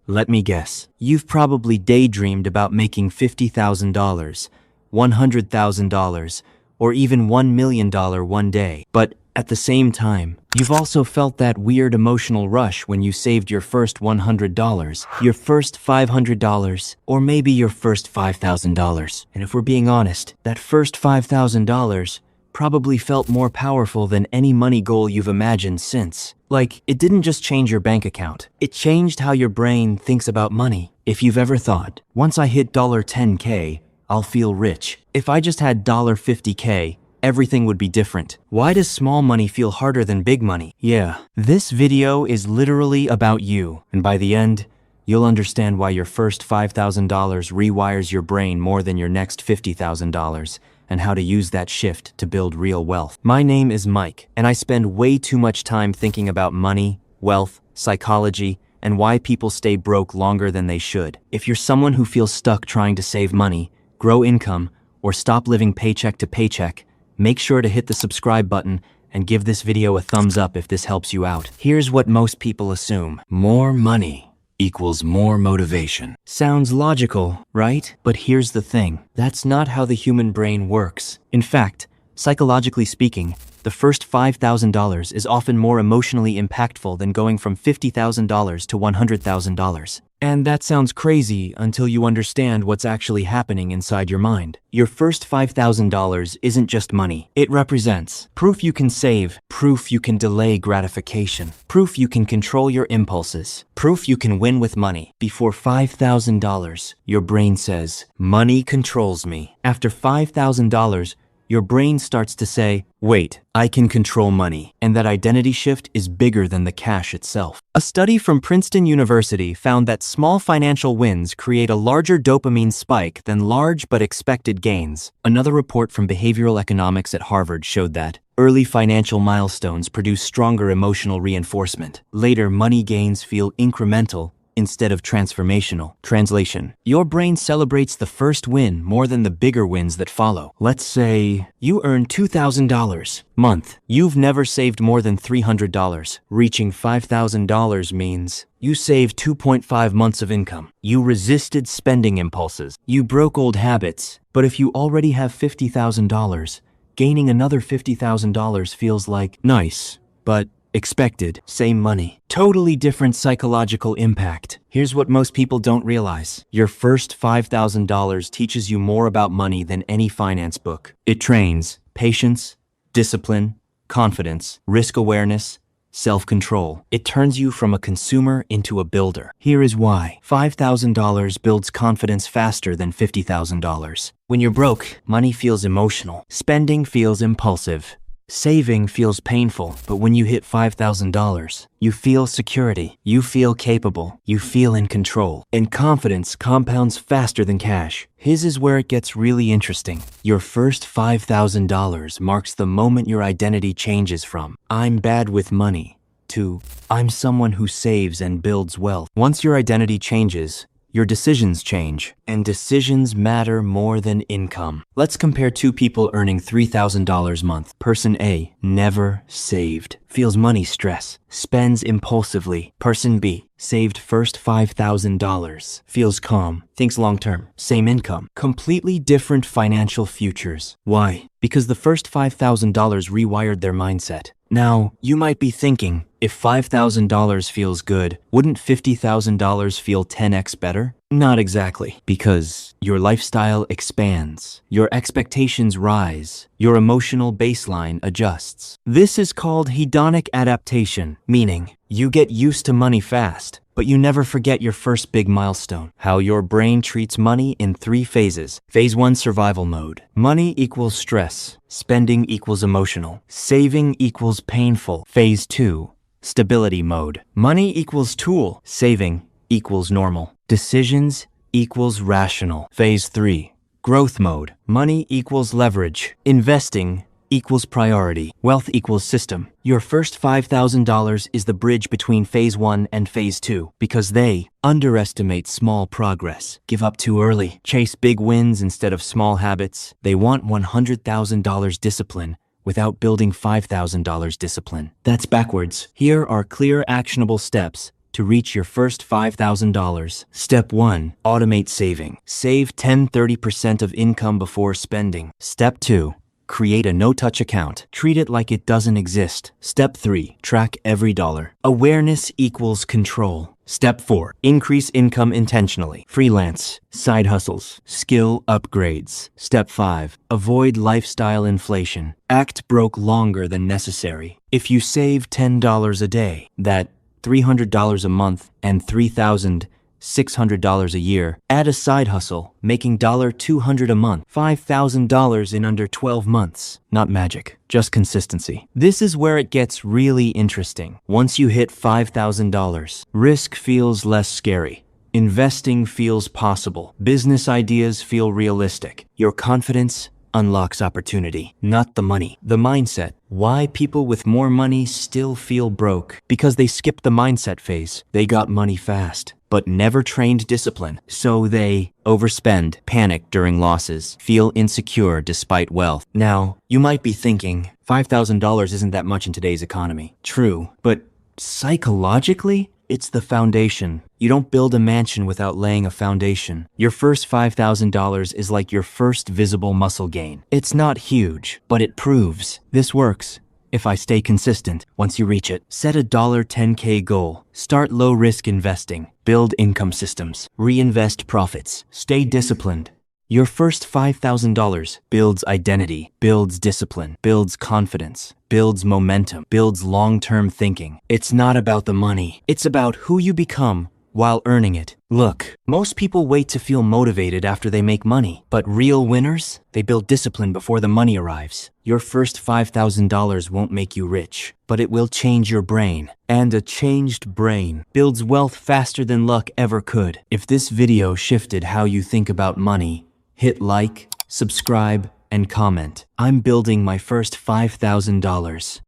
Let me guess. You've probably daydreamed about making $50,000, $100,000, or even $1 million one day. But at the same time, you've also felt that weird emotional rush when you saved your first $100, your first $500, or maybe your first $5,000. And if we're being honest, that first $5,000 probably felt more powerful than any money goal you've imagined since. Like, it didn't just change your bank account. It changed how your brain thinks about money. If you've ever thought, once I hit $10K, I'll feel rich. If I just had $50K, everything would be different. Why does small money feel harder than big money? Yeah, this video is literally about you. And by the end, you'll understand why your first $5,000 rewires your brain more than your next $50,000. And how to use that shift to build real wealth. My name is Mike, and I spend way too much time thinking about money, wealth, psychology, and why people stay broke longer than they should. If you're someone who feels stuck trying to save money, grow income, or stop living paycheck to paycheck, make sure to hit the subscribe button and give this video a thumbs up if this helps you out. Here's what most people assume. More money equals more motivation. Sounds logical, right? But here's the thing. That's not how the human brain works. In fact, psychologically speaking, the first $5,000 is often more emotionally impactful than going from $50,000 to $100,000. And that sounds crazy until you understand what's actually happening inside your mind. Your first $5,000 isn't just money. It represents proof you can save, proof you can delay gratification, proof you can control your impulses, proof you can win with money. Before $5,000, your brain says, money controls me. After $5,000, your brain starts to say, wait, I can control money. And that identity shift is bigger than the cash itself. A study from Princeton University found that small financial wins create a larger dopamine spike than large but expected gains. Another report from behavioral economics at Harvard showed that early financial milestones produce stronger emotional reinforcement. Later, money gains feel incremental instead of transformational. Translation: your brain celebrates the first win more than the bigger wins that follow. Let's say you earn $2,000 month. You've never saved more than $300. Reaching $5,000 means you saved 2.5 months of income. You resisted spending impulses. You broke old habits. But if you already have $50,000, gaining another $50,000 feels like nice, but expected. Same money. Totally different psychological impact. Here's what most people don't realize. Your first $5,000 teaches you more about money than any finance book. It trains patience, discipline, confidence, risk awareness, self-control. It turns you from a consumer into a builder. Here is why. $5,000 builds confidence faster than $50,000. When you're broke, money feels emotional. Spending feels impulsive. Saving feels painful, but when you hit $5,000, you feel security, you feel capable, you feel in control, and confidence compounds faster than cash. His is where it gets really interesting. Your first $5,000 marks the moment your identity changes from "I'm bad with money" to "I'm someone who saves and builds wealth." Once your identity changes, your decisions change, and decisions matter more than income. Let's compare two people earning $3,000 a month. Person A, never saved, feels money stress, spends impulsively. Person B, saved first $5,000, feels calm, thinks long-term, same income. Completely different financial futures. Why? Because the first $5,000 rewired their mindset. Now, you might be thinking, if $5,000 feels good, wouldn't $50,000 feel 10x better? Not exactly, because your lifestyle expands, your expectations rise, your emotional baseline adjusts. This is called hedonic adaptation, meaning you get used to money fast, but you never forget your first big milestone. How your brain treats money in 3 phases. Phase 1, survival mode. Money equals stress. Spending equals emotional. Saving equals painful. Phase 2, stability mode. Money equals tool. Saving equals normal. Decisions equals rational. Phase 3, growth mode. Money equals leverage. Investing equals priority. Wealth equals system. Your first $5,000 is the bridge between phase 1 and phase 2 because they underestimate small progress, give up too early, chase big wins instead of small habits. They want $100,000 discipline without building $5,000 discipline. That's backwards. Here are clear, actionable steps to reach your first $5,000. Step 1. Automate saving. Save 10-30% of income before spending. Step 2. Create a no-touch account. Treat it like it doesn't exist. Step 3. Track every dollar. Awareness equals control. Step 4. Increase income intentionally. Freelance, side hustles, skill upgrades. Step 5. Avoid lifestyle inflation. Act broke longer than necessary. If you save $10 a day, that $300 a month and $3,600 a year, add a side hustle, making $200 a month, $5,000 in under 12 months. Not magic, just consistency. This is where it gets really interesting. Once you hit $5,000, risk feels less scary. Investing feels possible. Business ideas feel realistic. Your confidence unlocks opportunity, not the money. The mindset. Why people with more money still feel broke? Because they skipped the mindset phase. They got money fast, but never trained discipline. So they overspend, panic during losses, feel insecure despite wealth. Now, you might be thinking, $5,000 isn't that much in today's economy. True, but psychologically, it's the foundation. You don't build a mansion without laying a foundation. Your first $5,000 is like your first visible muscle gain. It's not huge, but it proves this works. If I stay consistent, once you reach it, set a $10K goal. Start low-risk investing. Build income systems. Reinvest profits. Stay disciplined. Your first $5,000 builds identity, builds discipline, builds confidence, builds momentum, builds long-term thinking. It's not about the money. It's about who you become while earning it. Look, most people wait to feel motivated after they make money, but real winners, they build discipline before the money arrives. Your first $5,000 won't make you rich, but it will change your brain. And a changed brain builds wealth faster than luck ever could. If this video shifted how you think about money, hit like, subscribe, and comment. I'm building my first $5,000.